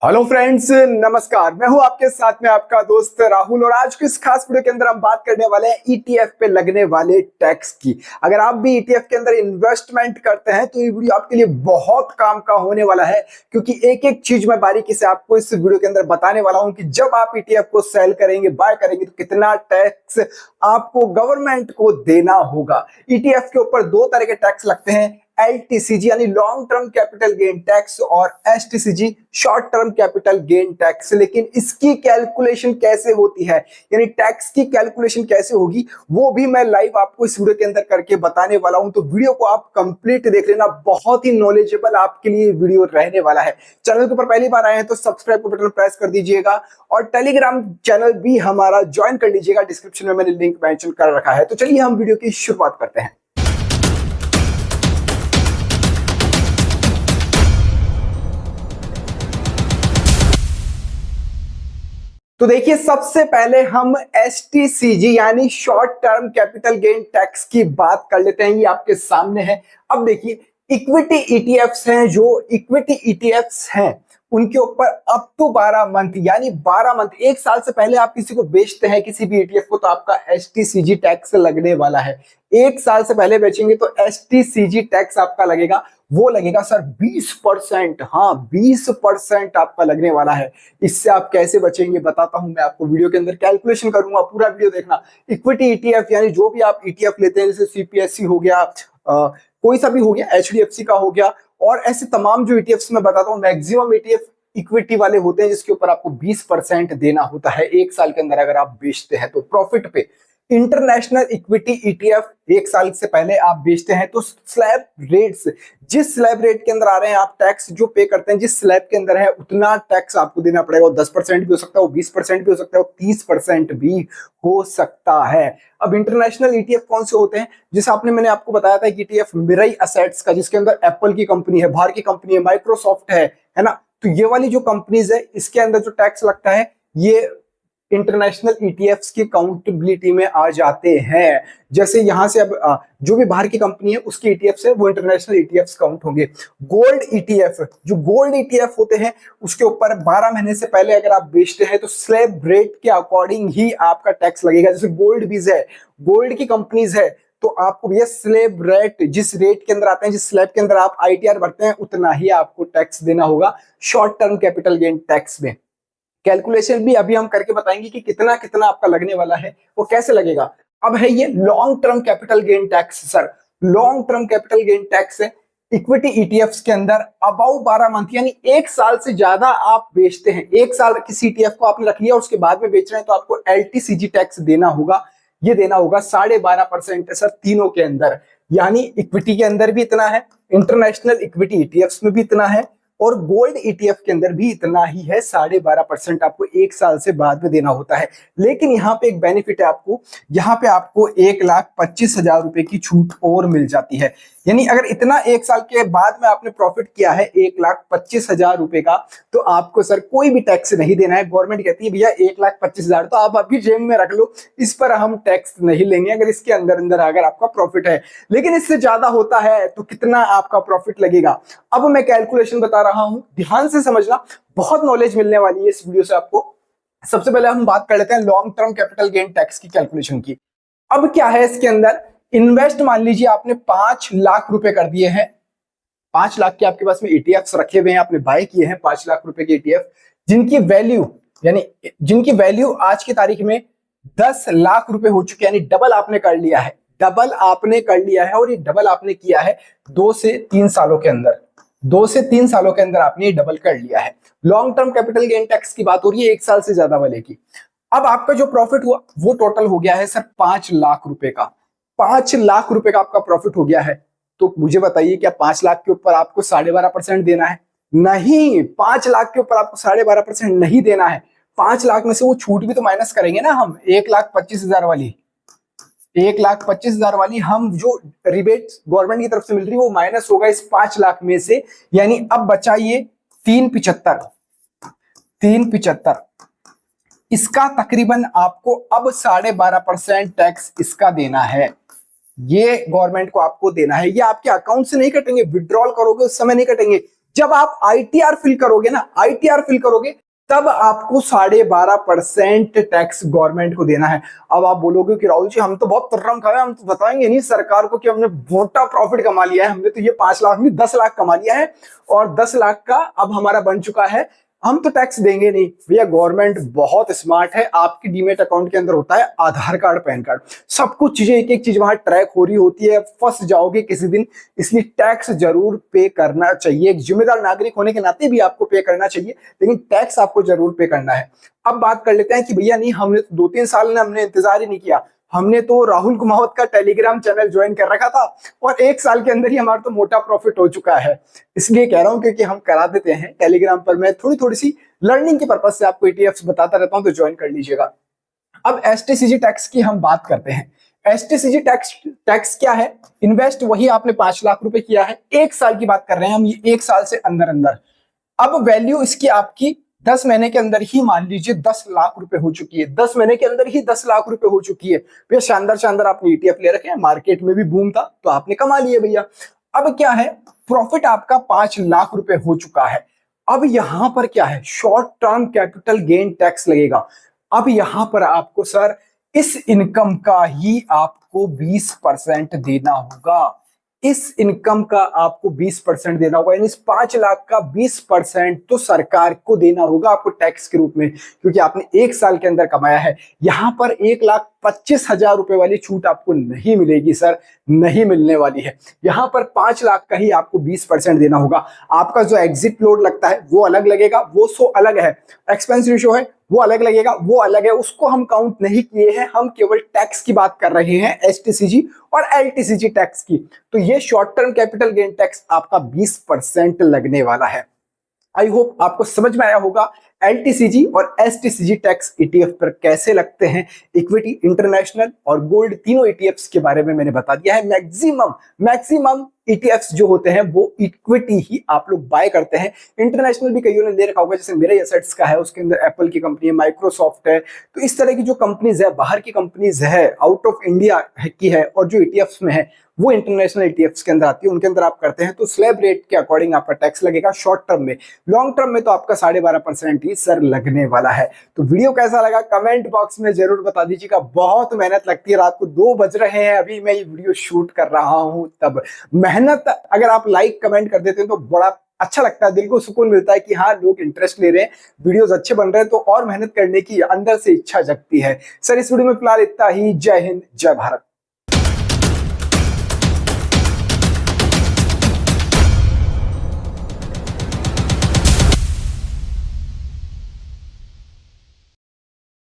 Hello friends, नमस्कार। मैं हूं आपके साथ में आपका दोस्त राहुल और आज की इस खास वीडियो के अंदर हम बात करने वाले हैं ईटीएफ पे लगने वाले टैक्स की। अगर आप भी ईटीएफ के अंदर इन्वेस्टमेंट करते हैं तो ये वीडियो आपके लिए बहुत काम का होने वाला है, क्योंकि एक एक चीज मैं बारीकी से आपको इस वीडियो के अंदर बताने वाला हूं कि जब आप ईटीएफ को सेल करेंगे, बाय करेंगे, तो कितना टैक्स आपको गवर्नमेंट को देना होगा। ईटीएफ के ऊपर दो तरह के टैक्स लगते हैं, एलटीसीजी यानी long term capital gain tax और STCG short term capital gain tax. लेकिन इसकी कैलकुलेशन कैसे होती है, यानी टैक्स की कैलकुलेशन कैसे होगी, वो भी मैं लाइव आपको इस वीडियो के अंदर करके बताने वाला हूं। तो वीडियो को आप कंप्लीट देख लेना, बहुत ही नॉलेजेबल आपके लिए वीडियो रहने वाला है। चैनल के ऊपर पहली बार आए हैं तो सब्सक्राइब का बटन प्रेस कर दीजिएगा और टेलीग्राम चैनल भी हमारा ज्वाइन कर लीजिएगा, डिस्क्रिप्शन में मैंने लिंक मेंशन कर रखा है। तो चलिए हम वीडियो की शुरुआत करते हैं। तो देखिए, सबसे पहले हम एसटीसीजी यानी short term capital gain tax की बात कर लेते हैं। ये आपके सामने है। अब देखिए, इक्विटी ईटीएफ्स हैं, जो इक्विटी ईटीएफ्स हैं उनके ऊपर अप टू 12 मंथ यानी 12 मंथ, एक साल से पहले आप किसी को बेचते हैं किसी भी ईटीएफ को, तो आपका एसटीसीजी टैक्स लगने वाला है। एक साल से पहले बेचेंगे तो एसटीसीजी टैक्स आपका लगेगा, वो लगेगा सर 20%। हाँ, 20% आपका लगने वाला है। इससे आप कैसे बचेंगे बताता हूं मैं आपको, वीडियो के अंदर कैलकुलेशन करूंगा, पूरा वीडियो देखना। इक्विटी ईटीएफ यानी जो भी आप ईटीएफ लेते हैं, जैसे सीपीएससी हो गया, कोई सा भी हो गया, एचडीएफसी का हो गया, और ऐसे तमाम जो ईटीएफ्स मैं बताता हूं, मैक्सिमम ईटीएफ इक्विटी वाले होते हैं जिसके ऊपर आपको 20% देना होता है एक साल के अंदर अगर आप बेचते हैं तो प्रॉफिट पे। इंटरनेशनल इक्विटी ईटीएफ एक साल से पहले आप बेचते हैं तो स्लैब रेट्स, जिस स्लैब रेट के अंदर आ रहे हैं आप, टैक्स जो पे करते हैं जिस स्लैब के अंदर है, उतना टैक्स आपको देना पड़ेगा। वो 10% भी हो सकता है, वो 20% भी हो सकता है, वो 30% भी हो सकता है। अब इंटरनेशनल ईटीएफ कौन से होते हैं, जैसे मैंने आपको बताया था कि ईटीएफ मिराई असेट्स का, जिसके अंदर एप्पल की कंपनी है, बाहर की कंपनी है, माइक्रोसॉफ्ट है ना। तो ये वाली जो कंपनीज है, इसके अंदर जो टैक्स लगता है, ये इंटरनेशनल ईटीएफ्स की काउंटेबिलिटी में आ जाते हैं। जैसे यहां से अब जो भी बाहर की कंपनी है उसके ईटीएफ्स है, वो इंटरनेशनल ईटीएफ्स काउंट होंगे। गोल्ड ईटीएफ, जो गोल्ड ईटीएफ होते हैं, उसके ऊपर 12 महीने से पहले अगर आप बेचते हैं तो स्लैब रेट के अकॉर्डिंग ही आपका टैक्स लगेगा। जैसे गोल्ड बीज है, गोल्ड की कंपनीज है, तो आपको भैया स्लैब रेट, जिस रेट के अंदर आते हैं, जिस स्लैब के अंदर आप आईटीआर भरते हैं, उतना ही आपको टैक्स देना होगा short term capital gain tax में। कैलकुलेशन भी अभी हम करके बताएंगे कि कितना कितना आपका लगने वाला है, वो कैसे लगेगा। अब है ये long term capital gain tax. Sir, long term capital gain tax है इक्विटी ईटीएफ्स के अंदर अबाउ 12 मंथ यानी एक साल से ज्यादा आप बेचते हैं, एक साल किसी ईटीएफ को आपने रख लिया और उसके बाद में बेच रहे हैं, तो आपको एलटीसीजी टैक्स देना होगा। ये देना होगा 12.5% सर, तीनों के अंदर। यानी इक्विटी के अंदर भी इतना है, इंटरनेशनल इक्विटी ईटीएफ्स में भी इतना है, और गोल्ड ईटीएफ के अंदर भी इतना ही है। 12.5% आपको एक साल से बाद में देना होता है। लेकिन यहाँ पे एक बेनिफिट है आपको, यहाँ पे आपको 1,25,000 रुपए की छूट और मिल जाती है। यानी अगर इतना एक साल के बाद में आपने प्रॉफिट किया है 1,25,000 रुपए का, तो आपको सर कोई भी टैक्स नहीं देना है। गवर्नमेंट कहती है भैया 1,25,000 तो आप अभी जेब में रख लो, इस पर हम टैक्स नहीं लेंगे अगर इसके अंदर अंदर अगर आपका प्रॉफिट है। लेकिन इससे ज्यादा होता है तो कितना आपका प्रॉफिट लगेगा, अब मैं कैलकुलेशन बता रहा हूं, ध्यान से समझना, बहुत नॉलेज मिलने वाली है इस वीडियो से आपको। सबसे पहले हम बात कर लेते हैं long term capital gain tax की कैलकुलेशन की। अब क्या है इसके अंदर, इन्वेस्ट मान लीजिए आपने 5 लाख रुपए कर दिए हैं, 5 लाख के आपके पास में ईटीएफ्स रखे हुए हैं, आपने बाय किए हैं 5 लाख रुपए के ईटीएफ, जिनकी वैल्यू यानी जिनकी वैल्यू आज की तारीख में 10 लाख रुपए हो चुके हैं, यानी डबल आपने कर लिया है, डबल आपने कर लिया है। और ये डबल आपने किया है 2 से 3 सालों के अंदर, 2 से 3 सालों के अंदर आपने ये डबल कर लिया है। Long term capital gain tax की बात हो रही है, एक साल से ज्यादा वाले की। अब आपका जो प्रॉफिट हुआ वो टोटल हो गया है सर 5 लाख रुपए का, 5 लाख रुपए का आपका प्रॉफिट हो गया है। तो मुझे बताइए, क्या 5 लाख के ऊपर आपको 12.5% देना है? नहीं, 5 लाख के ऊपर आपको 12.5% नहीं देना है। 5 लाख में से वो छूट भी तो माइनस करेंगे ना हम, 1,25,000 वाली, 1,25,000 वाली हम जो रिबेट गवर्नमेंट की तरफ से मिल रही है वो माइनस होगा इस 5 लाख में से। यानी अब बचा ये 3,75, इसका तकरीबन आपको अब 12.5% टैक्स इसका देना है। ये गवर्नमेंट को आपको देना है। ये आपके अकाउंट से नहीं कटेंगे, विड्रॉल करोगे उस समय नहीं कटेंगे, जब आप आईटीआर फिल करोगे ना, आईटीआर फिल करोगे तब आपको 12.5% टैक्स गवर्नमेंट को देना है। अब आप बोलोगे कि राहुल जी हम तो बहुत तुर्रम खाए, हम तो बताएंगे नहीं सरकार को कि हमने मोटा प्रॉफिट कमा लिया है, हमने तो ये 5 लाख नहीं 10 लाख कमा लिया है और 10 लाख का अब हमारा बन चुका है, हम तो टैक्स देंगे नहीं। भैया गवर्नमेंट बहुत स्मार्ट है, आपकी डीमेट अकाउंट के अंदर होता है आधार कार्ड, पैन कार्ड, सब कुछ चीजें एक एक चीज वहां ट्रैक हो रही होती है, फंस जाओगे किसी दिन। इसलिए टैक्स जरूर पे करना चाहिए, एक जिम्मेदार नागरिक होने के नाते भी आपको पे करना चाहिए, लेकिन टैक्स आपको जरूर पे करना है। अब बात कर लेते हैं कि भैया नहीं हमने 2-3 साल ने हमने इंतजार ही नहीं किया, हमने तो राहुल कुमावत का टेलीग्राम चैनल ज्वाइन कर रखा था और 1 साल के अंदर ही हमारा तो मोटा प्रॉफिट हो चुका है। इसलिए कह रहा हूं क्योंकि हम करा देते हैं टेलीग्राम पर, मैं थोड़ी सी लर्निंग के पर्पज से आपको ईटीएफ्स बताता रहता हूं, तो ज्वाइन कर लीजिएगा। अब एसटीसीजी टैक्स की हम बात करते हैं। एसटीसीजी टैक्स क्या है? इन्वेस्ट वही आपने 5 लाख रुपए किया है, 1 साल की बात कर रहे हैं हम, ये 1 साल से अंदर अंदर। अब वैल्यू इसकी आपकी 10 महीने के अंदर ही मान लीजिए 10 लाख रुपए हो चुकी है, 10 महीने के अंदर ही 10 लाख रुपए हो चुकी है भैया। शानदार शानदार आपने ईटीएफ ले रखे हैं, मार्केट में भी बूम था तो आपने कमा लिए भैया। अब क्या है, प्रॉफिट आपका 5 लाख रुपए हो चुका है। अब यहां पर क्या है, short term capital gain tax लगेगा। अब यहां पर आपको सर इस इनकम का ही आपको 20% देना होगा, इस इनकम का आपको 20% देना होगा, यानी इस 5 लाख का 20% तो सरकार को देना होगा आपको टैक्स के रूप में, क्योंकि आपने 1 साल के अंदर कमाया है। यहां पर 1,25,000 रुपए वाली छूट आपको नहीं मिलेगी सर, नहीं मिलने वाली है। यहां पर 5 लाख का ही आपको 20% देना होगा। आपका जो एग्जिट लोड लगता है वो अलग लगेगा, वो सो अलग है, एक्सपेंस रेशियो है वो अलग लगेगा, वो अलग है, उसको हम काउंट नहीं किए हैं, हम केवल टैक्स की बात कर रहे हैं, एसटीसीजी और एलटीसीजी टैक्स की। तो ये short term capital gain tax आपका 20% लगने वाला है। आई होप आपको समझ में आया होगा एलटीसीजी और एसटीसीजी टैक्स ईटीएफ पर कैसे लगते हैं। इक्विटी, इंटरनेशनल और गोल्ड तीनों ईटीएफ्स के बारे में मैंने बता दिया है। मैक्सिमम ईटीएफ्स जो होते हैं वो इक्विटी ही आप लोग बाय करते हैं। इंटरनेशनल भी कईयों ने ले रखा होगा, जैसे मेरे एसेट्स का है, उसके अंदर एप्पल की कंपनी है, माइक्रोसॉफ्ट है, तो इस तरह की जो कंपनीज है, बाहर की कंपनीज है, आउट ऑफ इंडिया की है, और जो ईटीएफ्स में है वो इंटरनेशनल ईटीएफ्स के अंदर आती है, उनके अंदर आप करते हैं तो स्लैब रेट के अकॉर्डिंग आपका टैक्स लगेगा शॉर्ट टर्म में। लॉन्ग टर्म में तो आपका 12.5% ही सर लगने वाला है। तो वीडियो कैसा लगा कमेंट बॉक्स में जरूर बता दीजिएगा। बहुत मेहनत लगती है, रात को 2 बज रहे हैं, अभी मैं ये वीडियो शूट कर रहा हूं, तब मेहनत अगर आप लाइक कमेंट कर देते हैं तो बड़ा अच्छा लगता है, दिल को सुकून मिलता है कि हाँ लोग इंटरेस्ट ले रहे हैं, वीडियोस अच्छे बन रहे हैं, तो और मेहनत करने की अंदर से इच्छा जगती है। सर इस वीडियो में फिलहाल इतना ही। जय हिंद, जय भारत।